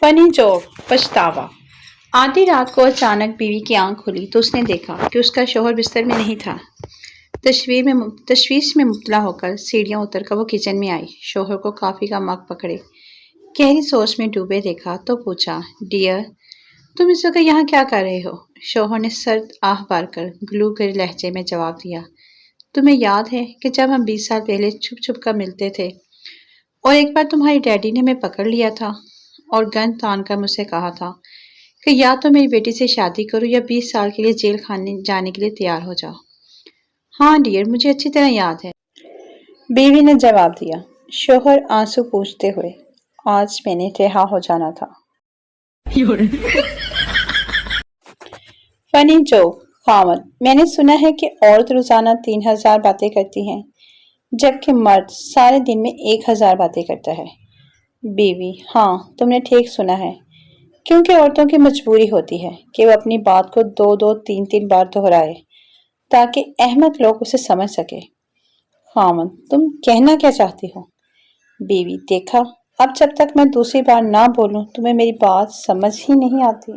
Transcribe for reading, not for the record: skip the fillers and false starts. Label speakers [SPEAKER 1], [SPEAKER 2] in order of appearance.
[SPEAKER 1] فنی جوک پچھتاوا۔ آدھی رات کو اچانک بیوی کی آنکھ کھلی تو اس نے دیکھا کہ اس کا شوہر بستر میں نہیں تھا۔ تشویش میں مبتلا ہو کر سیڑھیاں اتر کر وہ کچن میں آئی۔ شوہر کو کافی کا مگ پکڑے گہری سوچ میں ڈوبے دیکھا تو پوچھا، ڈیئر تم اس وقت یہاں کیا کر رہے ہو؟ شوہر نے سرد آہ بھر کر گلوگرے لہجے میں جواب دیا، تمہیں یاد ہے کہ جب ہم 20 سال پہلے چھپ چھپ کر ملتے تھے اور ایک بار تمہاری ڈیڈی نے ہمیں پکڑ لیا تھا اور گن تان کر مجھ سے کہا تھا کہ یا تو میری بیٹی سے شادی کرو یا 20 سال کے لیے جیل خانے جانے کے لیے تیار ہو جاؤ۔ ہاں ڈیئر، مجھے اچھی طرح یاد ہے، بیوی نے جواب دیا۔ شوہر آنسو پوچھتے ہوئے، آج میں نے رہا ہو جانا تھا۔ فنی جوک خاوند، میں نے سنا ہے کہ عورت روزانہ 3000 باتیں کرتی ہیں جبکہ مرد سارے دن میں 1000 باتیں کرتا ہے۔ بیوی، ہاں تم نے ٹھیک سنا ہے، کیونکہ عورتوں کی مجبوری ہوتی ہے کہ وہ اپنی بات کو 2-3 بار دہرائے تاکہ احمق لوگ اسے سمجھ سکے۔ خاوند، تم کہنا کیا چاہتی ہو؟ بیوی، دیکھا اب جب تک میں دوسری بار نہ بولوں تمہیں میری بات سمجھ ہی نہیں آتی۔